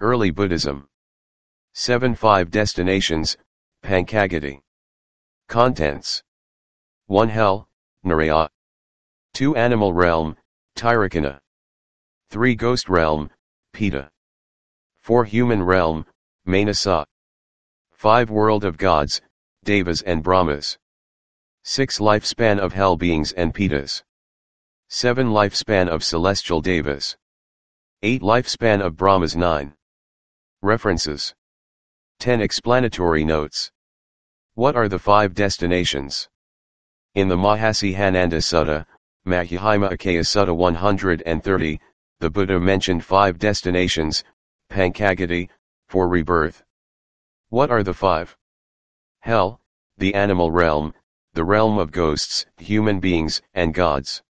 Early Buddhism. 7 5 Destinations, Pankagati. Contents. 1 Hell, Naraya. 2 Animal Realm, Tirakana. 3 Ghost Realm, Pita. 4 Human Realm, Manasa. 5 World of Gods, Devas and Brahmas. 6 Lifespan of Hell Beings and Pitas. 7 Lifespan of Celestial Devas. 8 Lifespan of Brahmas. 9. References. 10 Explanatory notes. What are the 5 destinations? In the Mahasi Hananda Sutta, Majjhima Nikaya Sutta 130, the Buddha mentioned 5 destinations, Pankagati, for rebirth. What are the 5? Hell, the animal realm, the realm of ghosts, human beings, and gods.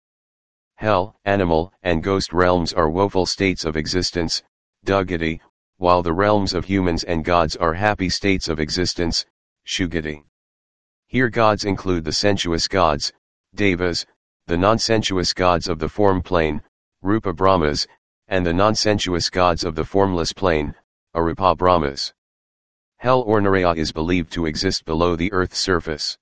Hell, animal, and ghost realms are woeful states of existence, Dugati, while the realms of humans and gods are happy states of existence, Sugati. Here gods include the sensuous gods, Devas, the non-sensuous gods of the form plane, Rupa Brahmas, and the non-sensuous gods of the formless plane, Arupa Brahmas. Hell or Naraya is believed to exist below the earth's surface.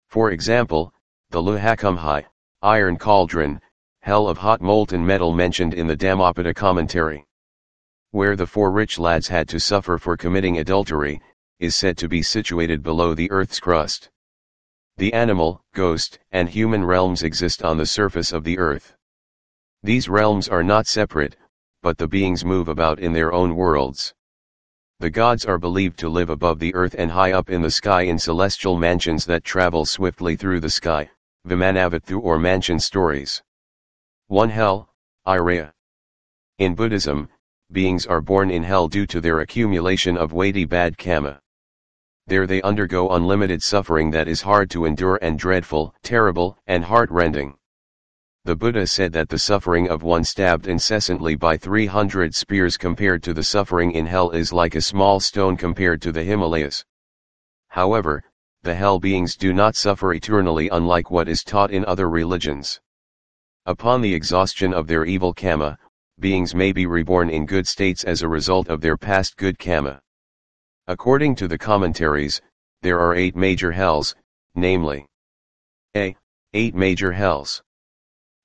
For example, the Luhakumhai, iron cauldron, hell of hot molten metal mentioned in the Dhammapada commentary, where the 4 rich lads had to suffer for committing adultery, is said to be situated below the earth's crust. The animal, ghost, and human realms exist on the surface of the earth. These realms are not separate, but the beings move about in their own worlds. The gods are believed to live above the earth and high up in the sky in celestial mansions that travel swiftly through the sky, Vimanavathu or mansion stories. 1 Hell, Iraya. In Buddhism, beings are born in hell due to their accumulation of weighty bad karma. There they undergo unlimited suffering that is hard to endure and dreadful, terrible, and heart-rending. The Buddha said that the suffering of one stabbed incessantly by 300 spears compared to the suffering in hell is like a small stone compared to the Himalayas. However, the hell beings do not suffer eternally, unlike what is taught in other religions. Upon the exhaustion of their evil karma, beings may be reborn in good states as a result of their past good karma. According to the commentaries, there are 8 major hells, namely: A. 8 major hells.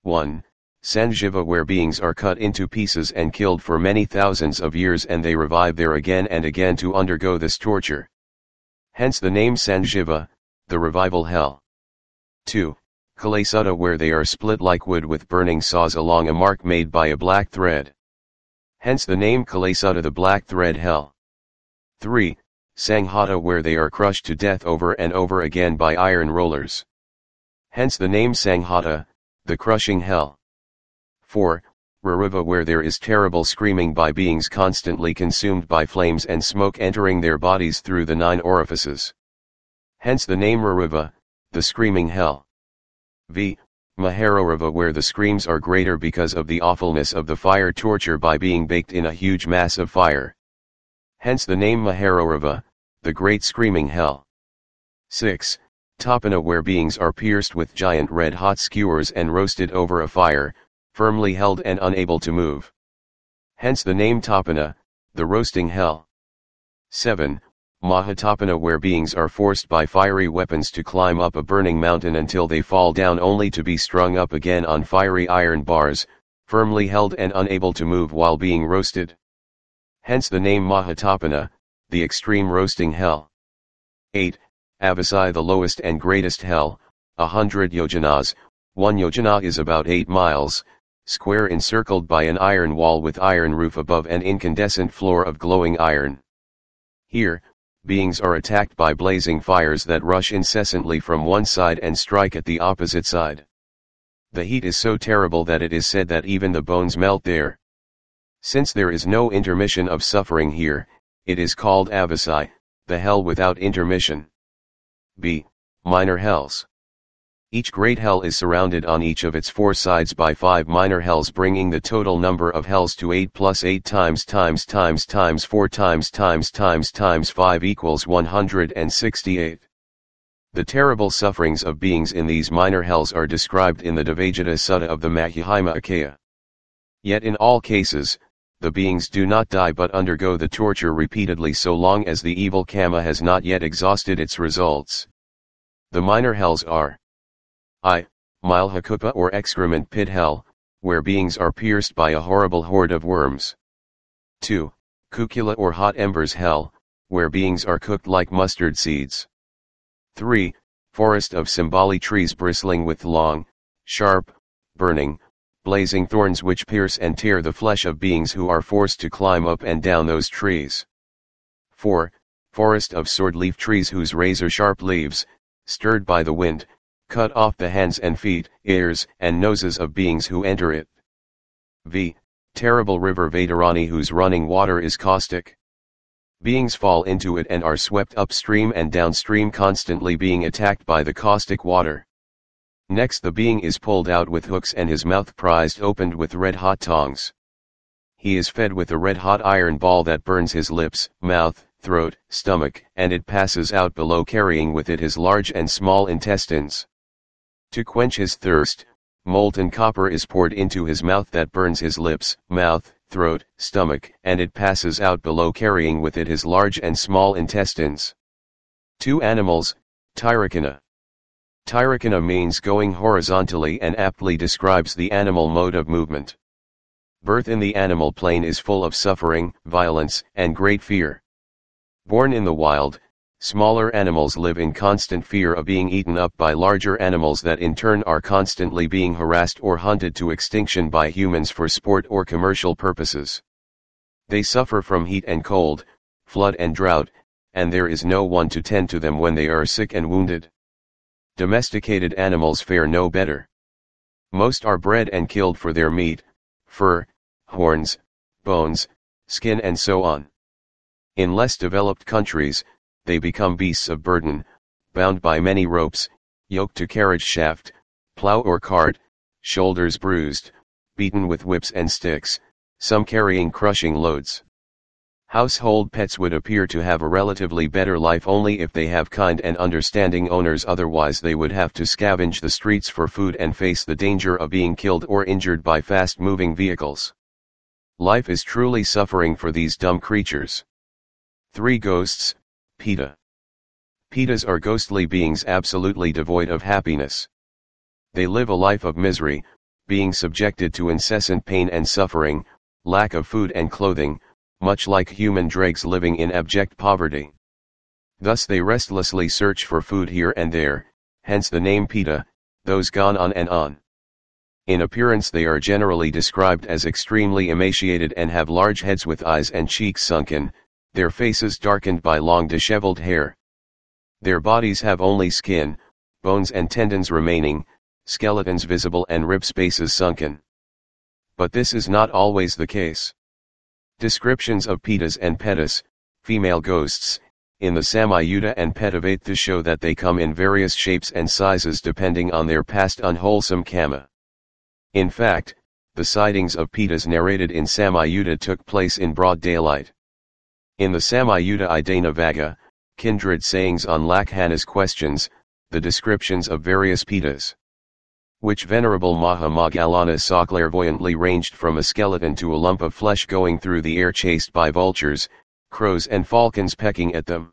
1. Sanjiva, where beings are cut into pieces and killed for many thousands of years and they revive there again and again to undergo this torture. Hence the name Sanjiva, the revival hell. 2. Kalasutta, where they are split like wood with burning saws along a mark made by a black thread. Hence the name Kalasutta, the black thread hell. 3. Sanghata, where they are crushed to death over and over again by iron rollers. Hence the name Sanghata, the crushing hell. 4. Raruva, where there is terrible screaming by beings constantly consumed by flames and smoke entering their bodies through the 9 orifices. Hence the name Raruva, the screaming hell. V. Maharoruva, where the screams are greater because of the awfulness of the fire torture by being baked in a huge mass of fire. Hence the name Maharoruva, the great screaming hell. 6. Tapana, where beings are pierced with giant red-hot skewers and roasted over a fire, firmly held and unable to move. Hence the name Tapana, the roasting hell. 7. Mahatapana, where beings are forced by fiery weapons to climb up a burning mountain until they fall down only to be strung up again on fiery iron bars, firmly held and unable to move while being roasted. Hence the name Mahatapana, the extreme roasting hell. 8. Avasai, the lowest and greatest hell, 100 yojanas, 1 yojana is about 8 miles, square, encircled by an iron wall with iron roof above an incandescent floor of glowing iron. Here, beings are attacked by blazing fires that rush incessantly from one side and strike at the opposite side. The heat is so terrible that it is said that even the bones melt there. Since there is no intermission of suffering here, it is called Avasai, the hell without intermission. B. Minor hells. Each great hell is surrounded on each of its 4 sides by 5 minor hells, bringing the total number of hells to 8 plus 8 times 4 times 5 equals 168. The terrible sufferings of beings in these minor hells are described in the Devajita Sutta of the Majjhima Nikaya. Yet in all cases, the beings do not die but undergo the torture repeatedly so long as the evil Kama has not yet exhausted its results. The minor hells are I. Milhakupa or excrement pit hell, where beings are pierced by a horrible horde of worms. 2. Kukula or hot embers hell, where beings are cooked like mustard seeds. 3. Forest of Simbali trees bristling with long, sharp, burning, blazing thorns which pierce and tear the flesh of beings who are forced to climb up and down those trees. 4. Forest of sword-leaf trees whose razor-sharp leaves, stirred by the wind, cut off the hands and feet, ears, and noses of beings who enter it. V. Terrible river Vaitarani whose running water is caustic. Beings fall into it and are swept upstream and downstream, constantly being attacked by the caustic water. Next the being is pulled out with hooks and his mouth prized opened with red-hot tongs. He is fed with a red-hot iron ball that burns his lips, mouth, throat, stomach, and it passes out below carrying with it his large and small intestines. To quench his thirst, molten copper is poured into his mouth that burns his lips, mouth, throat, stomach, and it passes out below carrying with it his large and small intestines. 2 animals, Tiracana. Tiracana means going horizontally and aptly describes the animal mode of movement. Birth in the animal plane is full of suffering, violence, and great fear. Born in the wild, smaller animals live in constant fear of being eaten up by larger animals that in turn are constantly being harassed or hunted to extinction by humans for sport or commercial purposes. They suffer from heat and cold, flood and drought, and there is no one to tend to them when they are sick and wounded. Domesticated animals fare no better. Most are bred and killed for their meat, fur, horns, bones, skin and so on. In less developed countries, they become beasts of burden, bound by many ropes, yoked to carriage shaft, plow or cart, shoulders bruised, beaten with whips and sticks, some carrying crushing loads. Household pets would appear to have a relatively better life only if they have kind and understanding owners, otherwise they would have to scavenge the streets for food and face the danger of being killed or injured by fast-moving vehicles. Life is truly suffering for these dumb creatures. 3 ghosts, Peta. Petas are ghostly beings absolutely devoid of happiness. They live a life of misery, being subjected to incessant pain and suffering, lack of food and clothing, much like human dregs living in abject poverty. Thus they restlessly search for food here and there, hence the name Peta, those gone on and on. In appearance they are generally described as extremely emaciated and have large heads with eyes and cheeks sunken, their faces darkened by long disheveled hair. Their bodies have only skin, bones and tendons remaining, skeletons visible and rib spaces sunken. But this is not always the case. Descriptions of Petas and Petas, female ghosts, in the Samayutta and Petavattha show that they come in various shapes and sizes depending on their past unwholesome karma. In fact, the sightings of Petas narrated in Samayutta took place in broad daylight. In the Samayutta Idanavagga, kindred sayings on Lakhana's questions, the descriptions of various Petas, which Venerable Mahamoggalana saw clairvoyantly, ranged from a skeleton to a lump of flesh going through the air chased by vultures, crows and falcons pecking at them.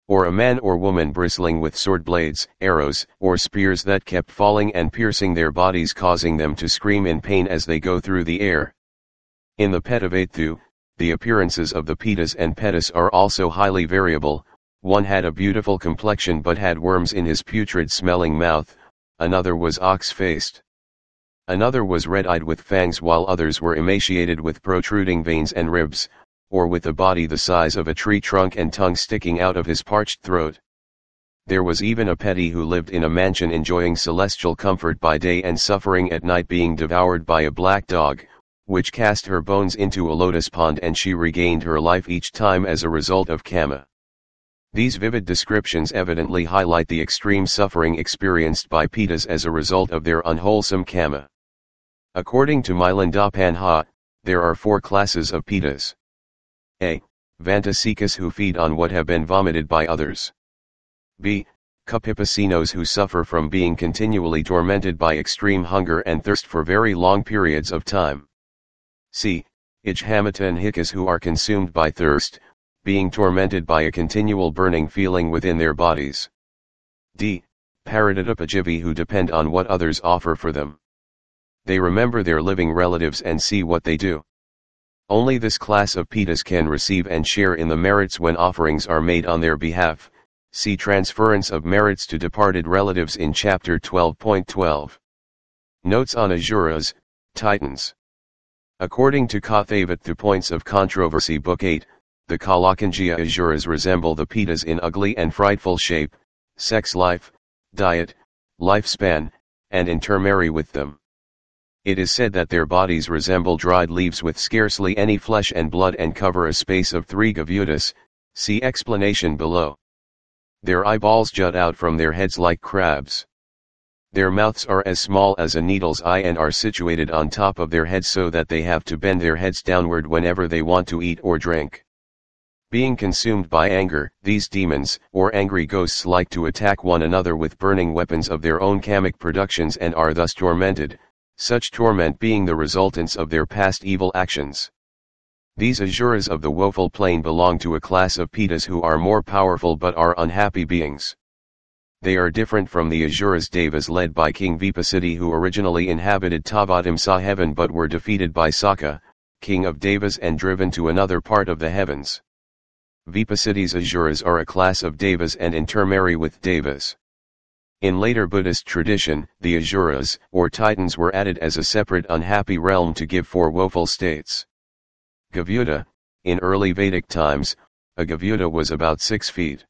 Or a man or woman bristling with sword blades, arrows, or spears that kept falling and piercing their bodies, causing them to scream in pain as they go through the air. In the Petavattha, the appearances of the Petas and Petas are also highly variable. One had a beautiful complexion but had worms in his putrid-smelling mouth, another was ox-faced. Another was red-eyed with fangs, while others were emaciated with protruding veins and ribs, or with a body the size of a tree trunk and tongue sticking out of his parched throat. There was even a Peti who lived in a mansion enjoying celestial comfort by day and suffering at night, being devoured by a black dog, which cast her bones into a lotus pond, and she regained her life each time as a result of karma. These vivid descriptions evidently highlight the extreme suffering experienced by Petas as a result of their unwholesome karma. According to Milindapanha, there are 4 classes of Petas. A. Vantasikas, who feed on what have been vomited by others. B. Kupipasinos, who suffer from being continually tormented by extreme hunger and thirst for very long periods of time. C. Ijhamata and Hikkas who are consumed by thirst, being tormented by a continual burning feeling within their bodies. D. Paraditapajivi who depend on what others offer for them. They remember their living relatives and see what they do. Only this class of Pitas can receive and share in the merits when offerings are made on their behalf. See Transference of Merits to Departed Relatives in Chapter 12.12. Notes on Asuras, Titans. According to Kathavat, the Points of Controversy Book 8, the Kalakanjya Asuras resemble the Pitas in ugly and frightful shape, sex life, diet, lifespan, and intermarry with them. It is said that their bodies resemble dried leaves with scarcely any flesh and blood and cover a space of 3 gavutas, see explanation below. Their eyeballs jut out from their heads like crabs. Their mouths are as small as a needle's eye and are situated on top of their heads so that they have to bend their heads downward whenever they want to eat or drink. Being consumed by anger, these demons, or angry ghosts, like to attack one another with burning weapons of their own kamic productions and are thus tormented, such torment being the resultants of their past evil actions. These Asuras of the woeful plane belong to a class of Pitas who are more powerful but are unhappy beings. They are different from the Asuras Devas led by King Vipasiddhi who originally inhabited Tavatimsa heaven but were defeated by Saka, king of Devas, and driven to another part of the heavens. Vipasiddhi's Asuras are a class of Devas and intermarry with Devas. In later Buddhist tradition, the Asuras, or Titans, were added as a separate unhappy realm to give 4 woeful states. Gavuta, in early Vedic times, a Gavuta was about 6 feet.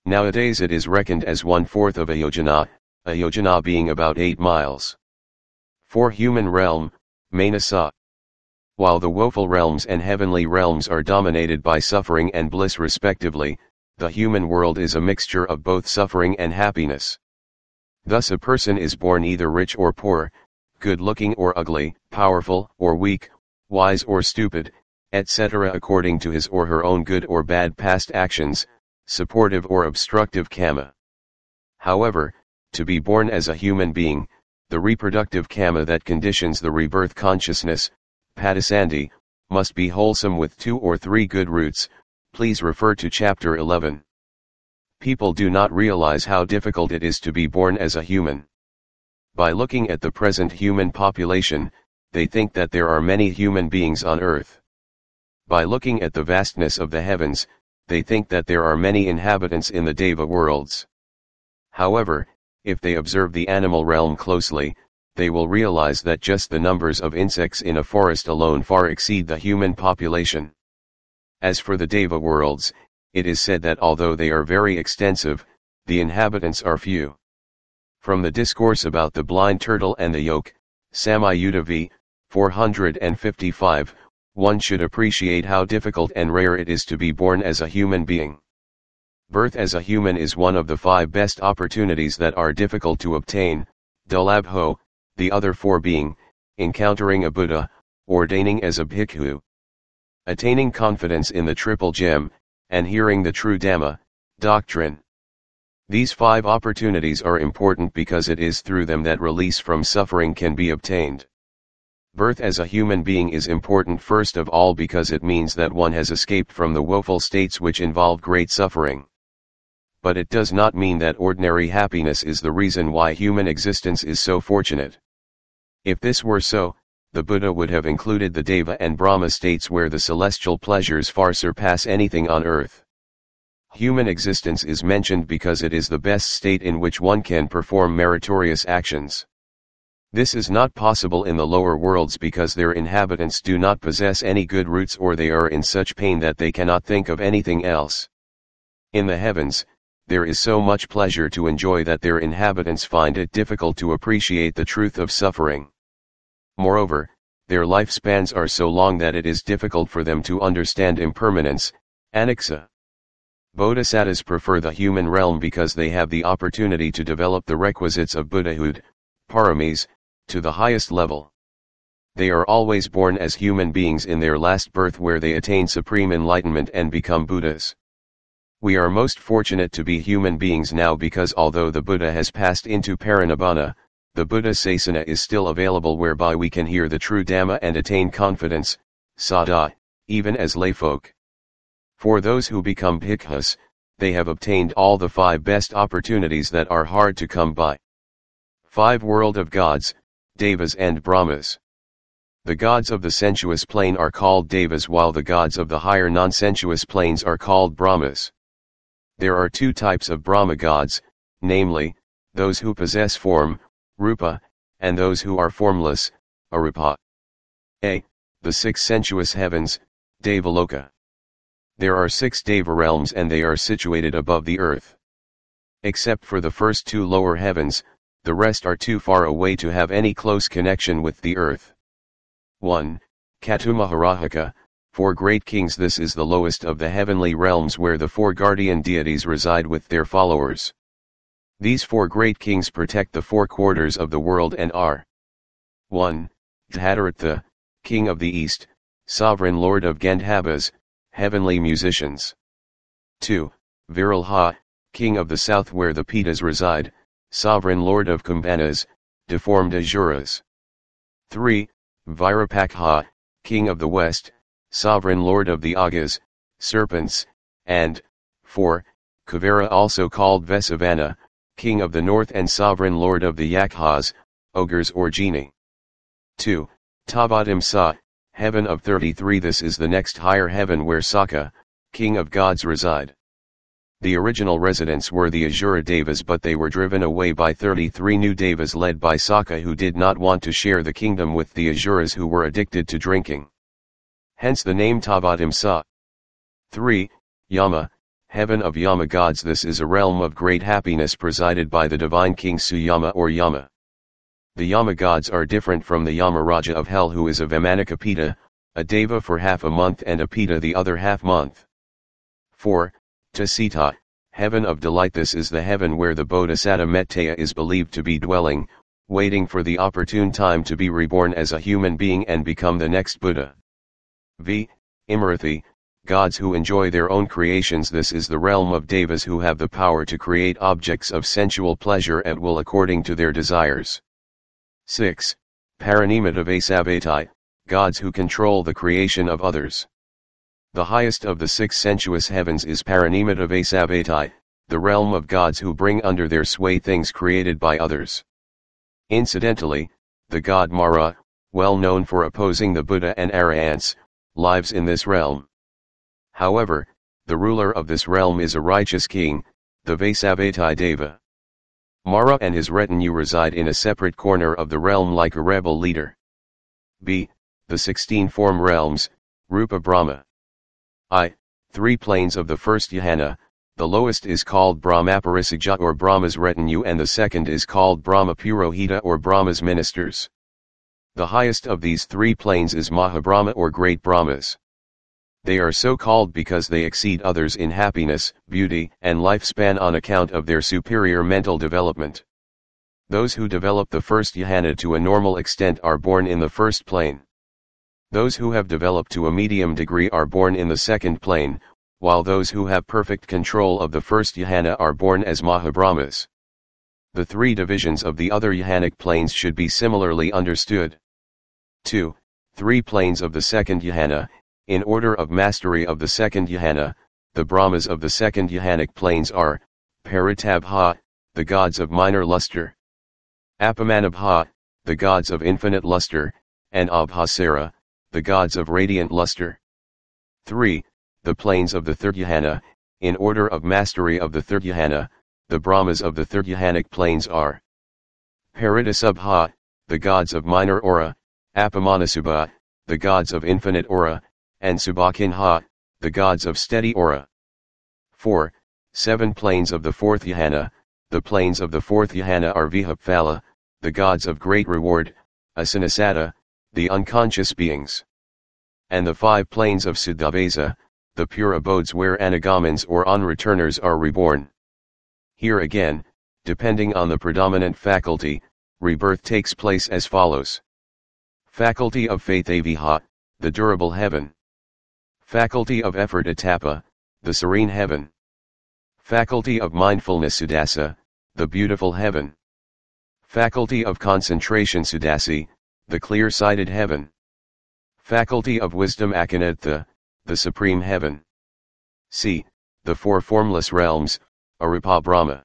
Nowadays it is reckoned as 1/4 of a yojana being about 8 miles. 4 human realm, Manasa. While the woeful realms and heavenly realms are dominated by suffering and bliss respectively, the human world is a mixture of both suffering and happiness. Thus a person is born either rich or poor, good-looking or ugly, powerful or weak, wise or stupid, etc. according to his or her own good or bad past actions, supportive or obstructive karma. However, to be born as a human being, the reproductive karma that conditions the rebirth consciousness, Padasandhi, must be wholesome with 2 or 3 good roots. Please refer to Chapter 11. People do not realize how difficult it is to be born as a human. By looking at the present human population, they think that there are many human beings on earth. By looking at the vastness of the heavens, they think that there are many inhabitants in the Deva worlds. However, if they observe the animal realm closely, they will realize that just the numbers of insects in a forest alone far exceed the human population. As for the Deva worlds, it is said that although they are very extensive, the inhabitants are few. From the discourse about the blind turtle and the yoke, Samayutta v. 455, one should appreciate how difficult and rare it is to be born as a human being. Birth as a human is one of the 5 best opportunities that are difficult to obtain, Dulabho, the other 4 being, encountering a Buddha, ordaining as a bhikkhu, attaining confidence in the Triple Gem, and hearing the true Dhamma, doctrine. These 5 opportunities are important because it is through them that release from suffering can be obtained. Birth as a human being is important first of all because it means that one has escaped from the woeful states which involve great suffering. But it does not mean that ordinary happiness is the reason why human existence is so fortunate. If this were so, the Buddha would have included the Deva and Brahma states where the celestial pleasures far surpass anything on earth. Human existence is mentioned because it is the best state in which one can perform meritorious actions. This is not possible in the lower worlds because their inhabitants do not possess any good roots or they are in such pain that they cannot think of anything else. In the heavens, there is so much pleasure to enjoy that their inhabitants find it difficult to appreciate the truth of suffering. Moreover, their lifespans are so long that it is difficult for them to understand impermanence, anicca. Bodhisattvas prefer the human realm because they have the opportunity to develop the requisites of Buddhahood, paramis, to the highest level. They are always born as human beings in their last birth where they attain supreme enlightenment and become Buddhas. We are most fortunate to be human beings now because although the Buddha has passed into Parinibbana, the Buddha Sasana is still available whereby we can hear the true Dhamma and attain confidence, Sada, even as layfolk. For those who become bhikkhus, they have obtained all the 5 best opportunities that are hard to come by. 5 World of gods, Devas and Brahmas. The gods of the sensuous plane are called Devas while the gods of the higher non-sensuous planes are called Brahmas. There are 2 types of Brahma gods, namely, those who possess form, Rupa, and those who are formless, Arupa. A. The 6 sensuous heavens, Devaloka. There are 6 Deva realms and they are situated above the earth. Except for the first 2 lower heavens, the rest are too far away to have any close connection with the earth. 1. Katumaharahaka, 4 great kings. This is the lowest of the heavenly realms where the 4 guardian deities reside with their followers. These 4 great kings protect the 4 quarters of the world and are 1. Dhataratha, king of the east, sovereign lord of Gandhabas, heavenly musicians. 2. Viralha, king of the south where the Pitas reside, sovereign lord of Kumbhanas, deformed Asuras. 3. Virapakha, king of the west, sovereign lord of the Agas, serpents, and 4. Kuvera also called Vesavana, king of the north and sovereign lord of the Yakhas, ogres or genii. 2. Tavatimsa, heaven of 33. This is the next higher heaven where Saka, king of gods reside. The original residents were the Asura Devas but they were driven away by 33 new Devas led by Saka who did not want to share the kingdom with the Asuras who were addicted to drinking. Hence the name Tavatimsa. 3. Yama, heaven of Yama gods. This is a realm of great happiness presided by the divine king Suyama or Yama. The Yama gods are different from the Yamaraja of hell who is a Vamanikapita, a Deva for half a month and a Pita the other half month. 4. Tasita, heaven of delight. This is the heaven where the Bodhisattva Metteyya is believed to be dwelling, waiting for the opportune time to be reborn as a human being and become the next Buddha. V. Imarathi, gods who enjoy their own creations. This is the realm of Devas who have the power to create objects of sensual pleasure at will according to their desires. 6. Paranimata Vaisabhatai, gods who control the creation of others. The highest of the 6 sensuous heavens is Paranimata Vaisabhatai, the realm of gods who bring under their sway things created by others. Incidentally, the god Mara, well known for opposing the Buddha and Arahants, lives in this realm. However, the ruler of this realm is a righteous king, the Vaisabhatai Deva. Mara and his retinue reside in a separate corner of the realm like a rebel leader. B. The 16 form realms, Rupa Brahma. I. 3 planes of the first Yahana, the lowest is called Brahmaparisagya or Brahma's retinue and the second is called Brahma Purohita or Brahma's ministers. The highest of these 3 planes is Mahabrahma or Great Brahmas. They are so called because they exceed others in happiness, beauty, and lifespan on account of their superior mental development. Those who develop the first Yahana to a normal extent are born in the first plane. Those who have developed to a medium degree are born in the second plane, while those who have perfect control of the first Yahana are born as Mahabrahmas. The 3 divisions of the other Yahanic planes should be similarly understood. 2. 3 planes of the second Yahana. In order of mastery of the second Yahana, the Brahmas of the second Yahanic planes are, Paritabha, the gods of minor luster, Apamanabha, the gods of infinite luster, and Abhasara, the gods of radiant luster. 3. The planes of the third Yahana. In order of mastery of the third Yahana, the Brahmas of the third Yahanic planes are Paridasubha, the gods of minor aura, Apamanasubha, the gods of infinite aura, and Subhakinha, the gods of steady aura. 4. 7 planes of the fourth Yahana. The planes of the fourth Yahana are Vihaphala, the gods of great reward, Asanasata, the unconscious beings. And the 5 planes of Siddhavesa, the pure abodes where anagamans or on-returners are reborn. Here again, depending on the predominant faculty, rebirth takes place as follows. Faculty of faith Aviha, the durable heaven. Faculty of effort Atapa, the serene heaven. Faculty of mindfulness Sudasa, the beautiful heaven. Faculty of concentration Sudasi, the clear-sighted heaven. Faculty of wisdom Akanetha, the supreme heaven. C. The four formless realms, Arupa Brahma.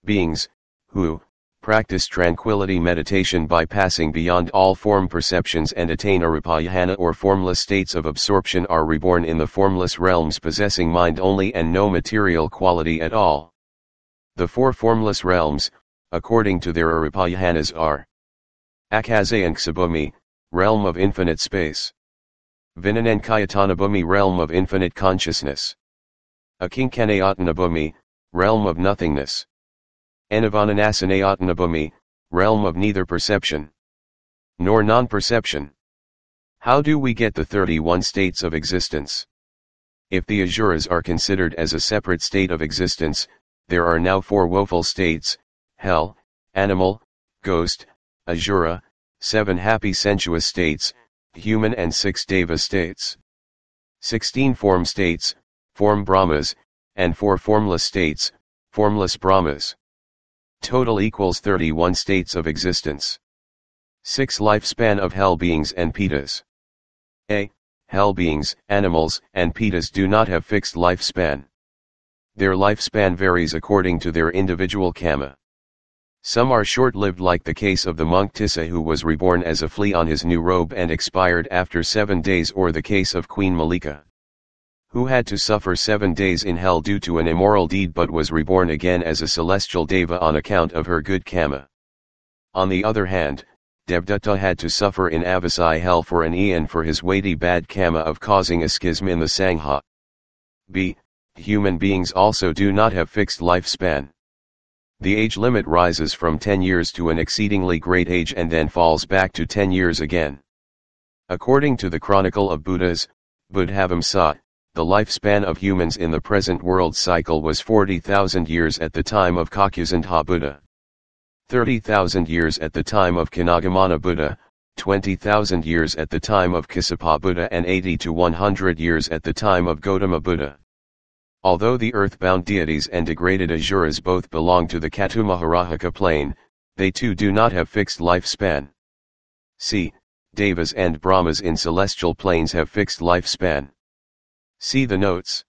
Beings, who practice tranquility meditation by passing beyond all form perceptions and attain arupayana or formless states of absorption are reborn in the formless realms possessing mind only and no material quality at all. The four formless realms, according to their arupayanas are Akasayanksabhumi, realm of infinite space. Vinanankayatanabhumi, realm of infinite consciousness. Akinkanayatnabhumi, realm of nothingness. Anavananasanayatnabhumi, realm of neither perception nor non-perception. How do we get the 31 states of existence? If the asuras are considered as a separate state of existence, there are now 4 woeful states: hell, animal, ghost, asura, 7 happy sensuous states, human, and 6 deva states. 16 form states, form brahmas, and 4 formless states, formless brahmas. Total equals 31 states of existence. 6 lifespan of hell beings and pitas. A. Hell beings, animals, and pitas do not have fixed lifespan. Their lifespan varies according to their individual karma. Some are short-lived, like the case of the monk Tissa, who was reborn as a flea on his new robe and expired after 7 days, or the case of Queen Malika, who had to suffer 7 days in hell due to an immoral deed but was reborn again as a celestial deva on account of her good karma. On the other hand, Devdatta had to suffer in Avasai hell for an eon for his weighty bad karma of causing a schism in the Sangha. B. Human beings also do not have fixed lifespan. The age limit rises from 10 years to an exceedingly great age and then falls back to 10 years again. According to the Chronicle of Buddhas, Buddhavamsa, the lifespan of humans in the present world cycle was 40,000 years at the time of Kakusandha Buddha, 30,000 years at the time of Kanagamana Buddha, 20,000 years at the time of Kassapa Buddha, and 80 to 100 years at the time of Gautama Buddha. Although the earth-bound deities and degraded asuras both belong to the Katumaharahaka plane, they too do not have fixed lifespan. C. Devas and Brahmas in celestial planes have fixed lifespan. See the notes.